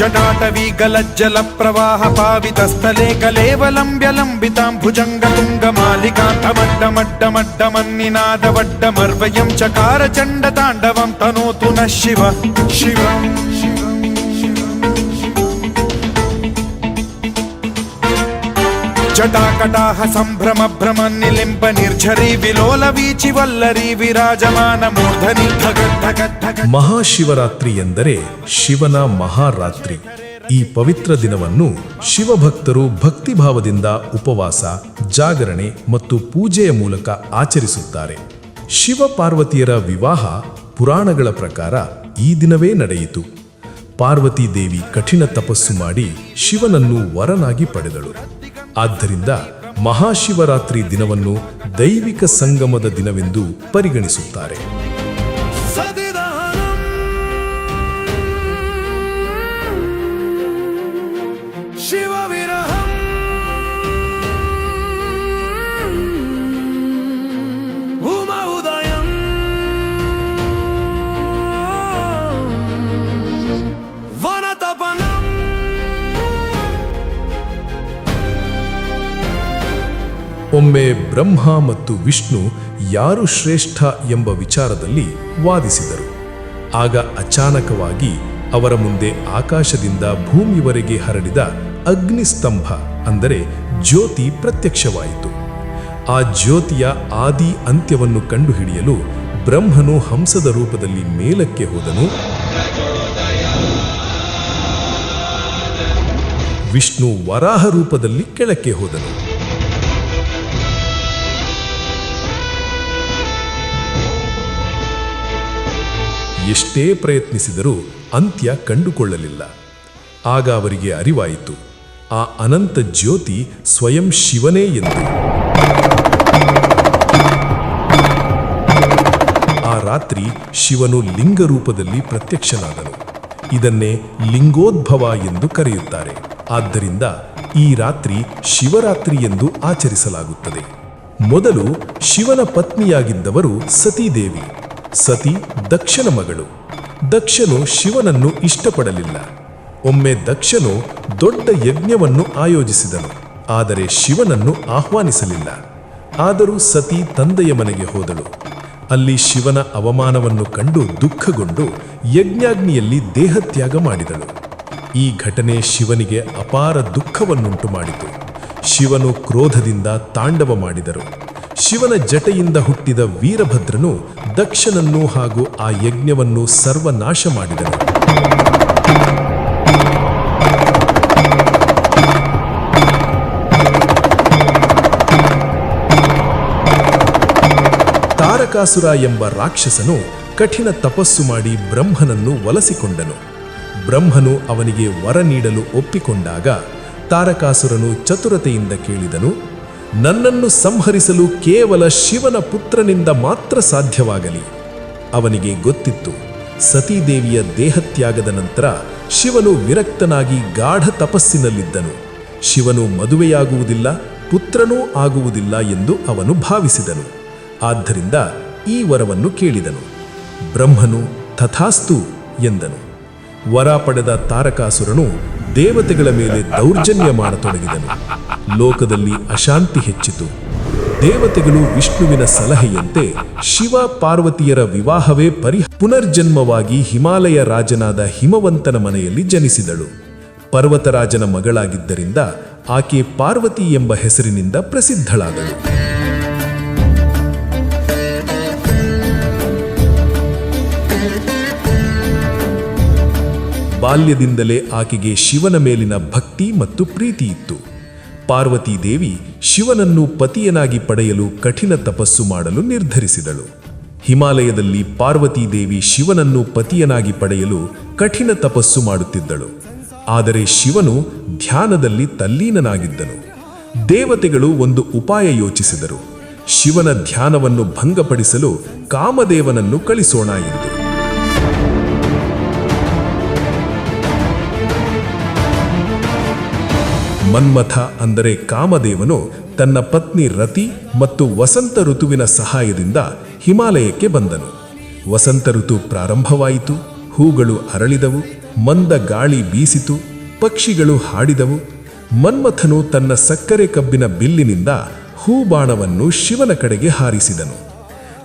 जटाटवी गलज्जल प्रवाह पावितस्थले कलेवलम्ब्य लम्बितां भुजङ्गतुङ्गमालिकान्तमड्डमड्डमड्डमन्निनादवड्डमर्वयं चकार चण्डताण्डवं तनोतु नः शिव शिव जटाकटाह सम्भ्रम भ्रम निलिम्ब निर्झरी विलोल वीचि वल्लरी विराजमान मूर्धनि ಮಹಾಶಿವರಾತ್ರಿ ಎಂದರೆ ಶಿವನ ಮಹಾರಾತ್ರಿ. ಈ ಪವಿತ್ರ ದಿನವನ್ನು ಶಿವಭಕ್ತರು ಭಕ್ತಿಭಾವದಿಂದ ಉಪವಾಸ, ಜಾಗರಣೆ ಮತ್ತು ಪೂಜೆಯ ಮೂಲಕ ಆಚರಿಸುತ್ತಾರೆ. ಶಿವ ಪಾರ್ವತಿಯರ ವಿವಾಹ ಪುರಾಣಗಳ ಪ್ರಕಾರ ಈ ದಿನವೇ ನಡೆಯಿತು. ಪಾರ್ವತಿ ದೇವಿ ಕಠಿಣ ತಪಸ್ಸು ಮಾಡಿ ಶಿವನನ್ನು ವರನಾಗಿ ಪಡೆದಳು. ಆದ್ದರಿಂದ ಮಹಾಶಿವರಾತ್ರಿ ದಿನವನ್ನು ದೈವಿಕ ಸಂಗಮದ ದಿನವೆಂದು ಪರಿಗಣಿಸುತ್ತಾರೆ. ಒಮ್ಮೆ ಬ್ರಹ್ಮ ಮತ್ತು ವಿಷ್ಣು ಯಾರು ಶ್ರೇಷ್ಠ ಎಂಬ ವಿಚಾರದಲ್ಲಿ ವಾದಿಸಿದರು. ಆಗ ಅಚಾನಕವಾಗಿ ಅವರ ಮುಂದೆ ಆಕಾಶದಿಂದ ಭೂಮಿಯವರೆಗೆ ಹರಡಿದ ಅಗ್ನಿಸ್ತಂಭ ಅಂದರೆ ಜ್ಯೋತಿ ಪ್ರತ್ಯಕ್ಷವಾಯಿತು. ಆ ಜ್ಯೋತಿಯ ಆದಿ ಅಂತ್ಯವನ್ನು ಕಂಡುಹಿಡಿಯಲು ಬ್ರಹ್ಮನು ಹಂಸದ ರೂಪದಲ್ಲಿ ಮೇಲಕ್ಕೆ ಹೋದನು. ವಿಷ್ಣು ವರಾಹ ರೂಪದಲ್ಲಿ ಕೆಳಕ್ಕೆ ಹೋದನು. ಎಷ್ಟೇ ಪ್ರಯತ್ನಿಸಿದರೂ ಅಂತ್ಯ ಕಂಡುಕೊಳ್ಳಲಿಲ್ಲ. ಆಗ ಅವರಿಗೆ ಅರಿವಾಯಿತು, ಆ ಅನಂತ ಜ್ಯೋತಿ ಸ್ವಯಂ ಶಿವನೇ ಎಂದು. ಆ ರಾತ್ರಿ ಶಿವನು ಲಿಂಗ ರೂಪದಲ್ಲಿ ಪ್ರತ್ಯಕ್ಷನಾದನು. ಇದನ್ನೇ ಲಿಂಗೋದ್ಭವ ಎಂದು ಕರೆಯುತ್ತಾರೆ. ಆದ್ದರಿಂದ ಈ ರಾತ್ರಿ ಶಿವರಾತ್ರಿ ಎಂದು ಆಚರಿಸಲಾಗುತ್ತದೆ. ಮೊದಲು ಶಿವನ ಪತ್ನಿಯಾಗಿದ್ದವರು ಸತೀದೇವಿ. ಸತಿ ದಕ್ಷನ ಮಗಳು. ದಕ್ಷನು ಶಿವನನ್ನು ಇಷ್ಟಪಡಲಿಲ್ಲ. ಒಮ್ಮೆ ದಕ್ಷನು ದೊಡ್ಡ ಯಜ್ಞವನ್ನು ಆಯೋಜಿಸಿದನು, ಆದರೆ ಶಿವನನ್ನು ಆಹ್ವಾನಿಸಲಿಲ್ಲ. ಆದರೂ ಸತಿ ತಂದೆಯ ಮನೆಗೆ ಹೋದಳು. ಅಲ್ಲಿ ಶಿವನ ಅವಮಾನವನ್ನು ಕಂಡು ದುಃಖಗೊಂಡು ಯಜ್ಞಾಗ್ನಿಯಲ್ಲಿ ದೇಹತ್ಯಾಗ ಮಾಡಿದಳು. ಈ ಘಟನೆ ಶಿವನಿಗೆ ಅಪಾರ ದುಃಖವನ್ನುಂಟು ಮಾಡಿತು. ಶಿವನು ಕ್ರೋಧದಿಂದ ತಾಂಡವ ಮಾಡಿದರು. ಶಿವನ ಜಟೆಯಿಂದ ಹುಟ್ಟಿದ ವೀರಭದ್ರನು ದಕ್ಷನನ್ನು ಹಾಗೂ ಆ ಯಜ್ಞವನ್ನು ಸರ್ವನಾಶ ಮಾಡಿದನು. ತಾರಕಾಸುರ ಎಂಬ ರಾಕ್ಷಸನು ಕಠಿಣ ತಪಸ್ಸು ಮಾಡಿ ಬ್ರಹ್ಮನನ್ನು ಒಲಿಸಿಕೊಂಡನು. ಬ್ರಹ್ಮನು ಅವನಿಗೆ ವರ ನೀಡಲು ಒಪ್ಪಿಕೊಂಡಾಗ ತಾರಕಾಸುರನು ಚತುರತೆಯಿಂದ ಕೇಳಿದನು, ನನ್ನನ್ನು ಸಂಹರಿಸಲು ಕೇವಲ ಶಿವನ ಪುತ್ರನಿಂದ ಮಾತ್ರ ಸಾಧ್ಯವಾಗಲಿ. ಅವನಿಗೆ ಗೊತ್ತಿತ್ತು, ಸತೀದೇವಿಯ ದೇಹತ್ಯಾಗದ ನಂತರ ಶಿವನು ವಿರಕ್ತನಾಗಿ ಗಾಢ ತಪಸ್ಸಿನಲ್ಲಿದ್ದನು. ಶಿವನು ಮದುವೆಯಾಗುವುದಿಲ್ಲ, ಪುತ್ರನೂ ಆಗುವುದಿಲ್ಲ ಎಂದು ಅವನು ಭಾವಿಸಿದನು. ಆದ್ದರಿಂದ ಈ ವರವನ್ನು ಕೇಳಿದನು. ಬ್ರಹ್ಮನು ತಥಾಸ್ತು ಎಂದನು. ವರ ಪಡೆದ ತಾರಕಾಸುರನು ದೇವತೆಗಳ ಮೇಲೆ ದೌರ್ಜನ್ಯ ಮಾಡತೊಡಗಿದನು. ಲೋಕದಲ್ಲಿ ಅಶಾಂತಿ ಹೆಚ್ಚಿತು. ದೇವತೆಗಳು ವಿಷ್ಣುವಿನ ಸಲಹೆಯಂತೆ ಶಿವ ಪಾರ್ವತಿಯರ ವಿವಾಹವೇ ಪುನರ್ಜನ್ಮವಾಗಿ ಹಿಮಾಲಯ ರಾಜನಾದ ಹಿಮವಂತನ ಮನೆಯಲ್ಲಿ ಜನಿಸಿದಳು. ಪರ್ವತರಾಜನ ಮಗಳಾಗಿದ್ದರಿಂದ ಆಕೆ ಪಾರ್ವತಿ ಎಂಬ ಹೆಸರಿನಿಂದ ಪ್ರಸಿದ್ಧಳಾದಳು. ಬಾಲ್ಯದಿಂದಲೇ ಆಕೆಗೆ ಶಿವನ ಮೇಲಿನ ಭಕ್ತಿ ಮತ್ತು ಪ್ರೀತಿ ಇತ್ತು. ಪಾರ್ವತಿ ದೇವಿ ಶಿವನನ್ನು ಪತಿಯನಾಗಿ ಪಡೆಯಲು ಕಠಿಣ ತಪಸ್ಸು ಮಾಡಲು ನಿರ್ಧರಿಸಿದಳು. ಹಿಮಾಲಯದಲ್ಲಿ ಪಾರ್ವತಿ ದೇವಿ ಶಿವನನ್ನು ಪತಿಯನಾಗಿ ಪಡೆಯಲು ಕಠಿಣ ತಪಸ್ಸು ಮಾಡುತ್ತಿದ್ದಳು. ಆದರೆ ಶಿವನು ಧ್ಯಾನದಲ್ಲಿ ತಲ್ಲೀನನಾಗಿದ್ದನು. ದೇವತೆಗಳು ಒಂದು ಉಪಾಯ ಯೋಚಿಸಿದರು. ಶಿವನ ಧ್ಯಾನವನ್ನು ಭಂಗಪಡಿಸಲು ಕಾಮದೇವನನ್ನು ಕಳಿಸೋಣ ಎಂದು. ಮನ್ಮಥ ಅಂದರೆ ಕಾಮದೇವನು ತನ್ನ ಪತ್ನಿ ರತಿ ಮತ್ತು ವಸಂತ ಋತುವಿನ ಸಹಾಯದಿಂದ ಹಿಮಾಲಯಕ್ಕೆ ಬಂದನು. ವಸಂತ ಋತು ಪ್ರಾರಂಭವಾಯಿತು. ಹೂಗಳು ಅರಳಿದವು. ಮಂದ ಗಾಳಿ ಬೀಸಿತು, ಪಕ್ಷಿಗಳು ಹಾಡಿದವು. ಮನ್ಮಥನು ತನ್ನ ಸಕ್ಕರೆ ಕಬ್ಬಿನ ಬಿಲ್ಲಿನಿಂದ ಹೂಬಾಣವನ್ನು ಶಿವನ ಕಡೆಗೆ ಹಾರಿಸಿದನು.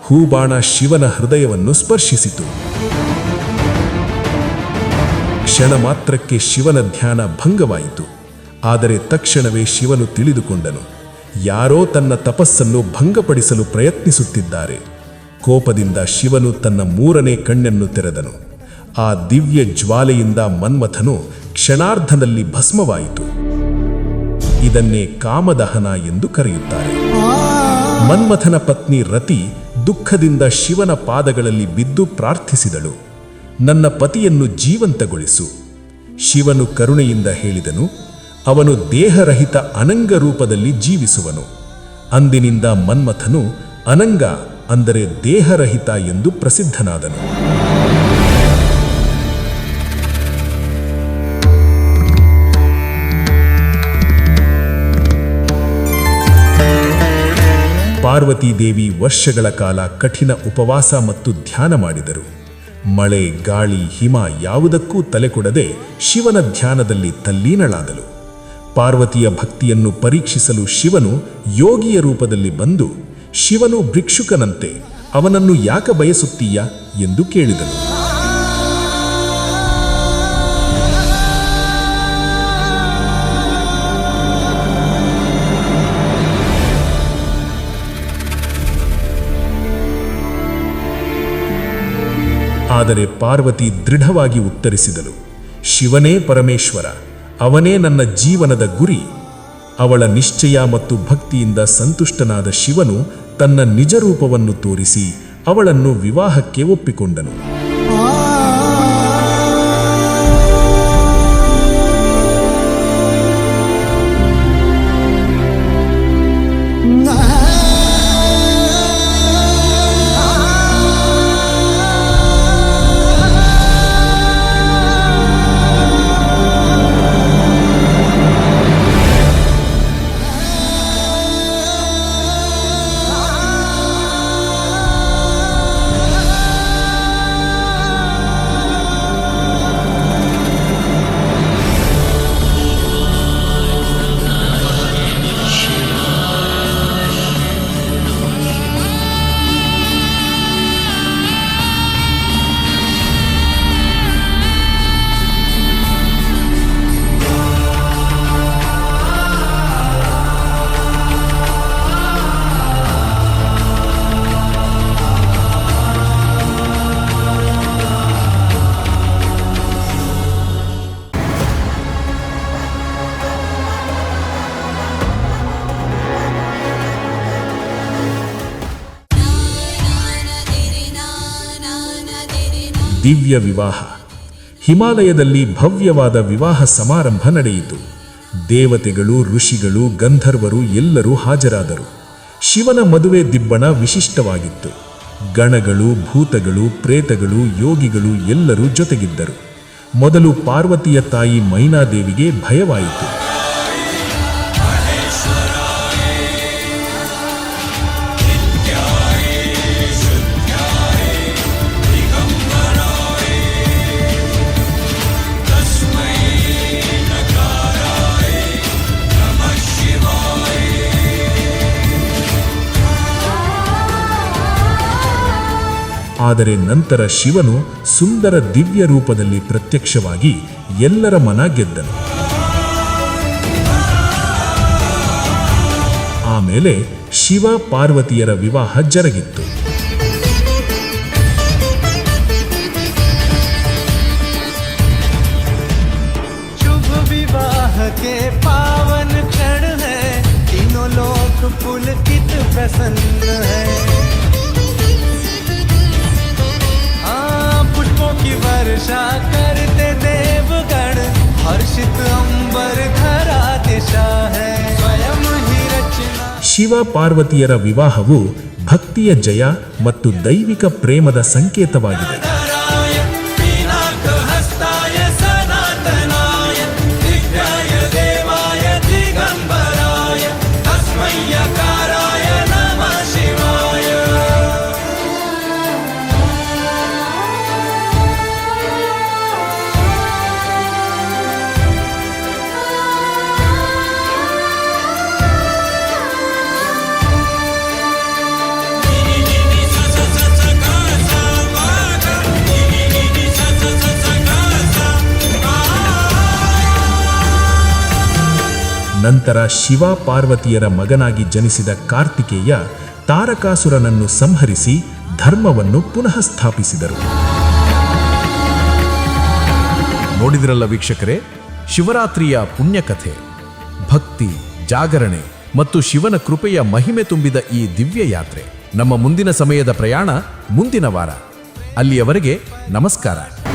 ಹೂಬಾಣ ಶಿವನ ಹೃದಯವನ್ನು ಸ್ಪರ್ಶಿಸಿತು. ಕ್ಷಣ ಮಾತ್ರಕ್ಕೆ ಶಿವನ ಧ್ಯಾನ ಭಂಗವಾಯಿತು. ಆದರೆ ತಕ್ಷಣವೇ ಶಿವನು ತಿಳಿದುಕೊಂಡನು, ಯಾರೋ ತನ್ನ ತಪಸ್ಸನ್ನು ಭಂಗಪಡಿಸಲು ಪ್ರಯತ್ನಿಸುತ್ತಿದ್ದಾರೆ. ಕೋಪದಿಂದ ಶಿವನು ತನ್ನ 3ನೇ ಕಣ್ಣನ್ನು ತೆರೆದನು. ಆ ದಿವ್ಯ ಜ್ವಾಲೆಯಿಂದ ಮನ್ಮಥನು ಕ್ಷಣಾರ್ಧದಲ್ಲಿ ಭಸ್ಮವಾಯಿತು. ಇದನ್ನೇ ಕಾಮದಹನ ಎಂದು ಕರೆಯುತ್ತಾರೆ. ಮನ್ಮಥನ ಪತ್ನಿ ರತಿ ದುಃಖದಿಂದ ಶಿವನ ಪಾದಗಳಲ್ಲಿ ಬಿದ್ದು ಪ್ರಾರ್ಥಿಸಿದಳು, ನನ್ನ ಪತಿಯನ್ನು ಜೀವಂತಗೊಳಿಸು. ಶಿವನು ಕರುಣೆಯಿಂದ ಹೇಳಿದನು, ಅವನು ದೇಹರಹಿತ ಅನಂಗ ರೂಪದಲ್ಲಿ ಜೀವಿಸುವನು. ಅಂದಿನಿಂದ ಮನ್ಮಥನು ಅನಂಗ ಅಂದರೆ ದೇಹರಹಿತ ಎಂದು ಪ್ರಸಿದ್ಧನಾದನು. ಪಾರ್ವತೀದೇವಿ ವರ್ಷಗಳ ಕಾಲ ಕಠಿಣ ಉಪವಾಸ ಮತ್ತು ಧ್ಯಾನ ಮಾಡಿದರು. ಮಳೆ, ಗಾಳಿ, ಹಿಮ ಯಾವುದಕ್ಕೂ ತಲೆಕೊಡದೆ ಶಿವನ ಧ್ಯಾನದಲ್ಲಿ ತಲ್ಲೀನಳಾದಳು. ಪಾರ್ವತಿಯ ಭಕ್ತಿಯನ್ನು ಪರೀಕ್ಷಿಸಲು ಶಿವನು ಯೋಗಿಯ ರೂಪದಲ್ಲಿ ಬಂದು, ಶಿವನು ಭಿಕ್ಷುಕನಂತೆ, ಅವನನ್ನು ಯಾಕೆ ಬಯಸುತ್ತೀಯಾ ಎಂದು ಕೇಳಿದನು. ಆದರೆ ಪಾರ್ವತಿ ದೃಢವಾಗಿ ಉತ್ತರಿಸಿದಳು, ಶಿವನೇ ಪರಮೇಶ್ವರ, ಅವನೇ ನನ್ನ ಜೀವನದ ಗುರಿ. ಅವಳ ನಿಶ್ಚಯ ಮತ್ತು ಭಕ್ತಿಯಿಂದ ಸಂತುಷ್ಟನಾದ ಶಿವನು ತನ್ನ ನಿಜ ರೂಪವನ್ನು ತೋರಿಸಿ ಅವಳನ್ನು ವಿವಾಹಕ್ಕೆ ಒಪ್ಪಿಕೊಂಡನು. ದಿವ್ಯ ವಿವಾಹ. ಹಿಮಾಲಯದಲ್ಲಿ ಭವ್ಯವಾದ ವಿವಾಹ ಸಮಾರಂಭ ನಡೆಯಿತು. ದೇವತೆಗಳು, ಋಷಿಗಳು, ಗಂಧರ್ವರು ಎಲ್ಲರೂ ಹಾಜರಾದರು. ಶಿವನ ಮದುವೆ ದಿಬ್ಬಣ ವಿಶಿಷ್ಟವಾಗಿತ್ತು. ಗಣಗಳು, ಭೂತಗಳು, ಪ್ರೇತಗಳು, ಯೋಗಿಗಳು ಎಲ್ಲರೂ ಜೊತೆಗಿದ್ದರು. ಮೊದಲು ಪಾರ್ವತಿಯ ತಾಯಿ ಮೈನಾದೇವಿಗೆ ಭಯವಾಯಿತು. ಆದರೆ ನಂತರ ಶಿವನು ಸುಂದರ ದಿವ್ಯ ರೂಪದಲ್ಲಿ ಪ್ರತ್ಯಕ್ಷವಾಗಿ ಎಲ್ಲರ ಮನ ಗೆದ್ದನು. ಆಮೇಲೆ ಶಿವ ಪಾರ್ವತಿಯರ ವಿವಾಹ ಜರುಗಿತ್ತು. ಶುಭ ವಿವಾಹಕ್ಕೆ ಪಾವನ ಕ್ಷಣ ಹೈ, तीनों लोक पुलकित प्रसन्न है। पुष्पों की वर्षा करते देवगण, हर्षित अंबर धरा दिशा है, स्वयं ही रचना. ಶಿವ ಪಾರ್ವತಿಯರ ವಿವಾಹವು ಭಕ್ತಿಯ ಜಯ ಮತ್ತು ದೈವಿಕ ಪ್ರೇಮದ ಸಂಕೇತವಾಗಿದೆ. ನಂತರ ಶಿವ ಪಾರ್ವತಿಯರ ಮಗನಾಗಿ ಜನಿಸಿದ ಕಾರ್ತಿಕೇಯ ತಾರಕಾಸುರನನ್ನು ಸಂಹರಿಸಿ ಧರ್ಮವನ್ನು ಪುನಃ ಸ್ಥಾಪಿಸಿದರು. ನೋಡಿದ್ರಲ್ಲ ವೀಕ್ಷಕರೇ, ಶಿವರಾತ್ರಿಯ ಪುಣ್ಯಕಥೆ, ಭಕ್ತಿ, ಜಾಗರಣೆ ಮತ್ತು ಶಿವನ ಕೃಪೆಯ ಮಹಿಮೆ ತುಂಬಿದ ಈ ದಿವ್ಯ ಯಾತ್ರೆ. ನಮ್ಮ ಮುಂದಿನ ಸಮಯದ ಪ್ರಯಾಣ ಮುಂದಿನ ವಾರ. ಅಲ್ಲಿಯವರೆಗೆ ನಮಸ್ಕಾರ.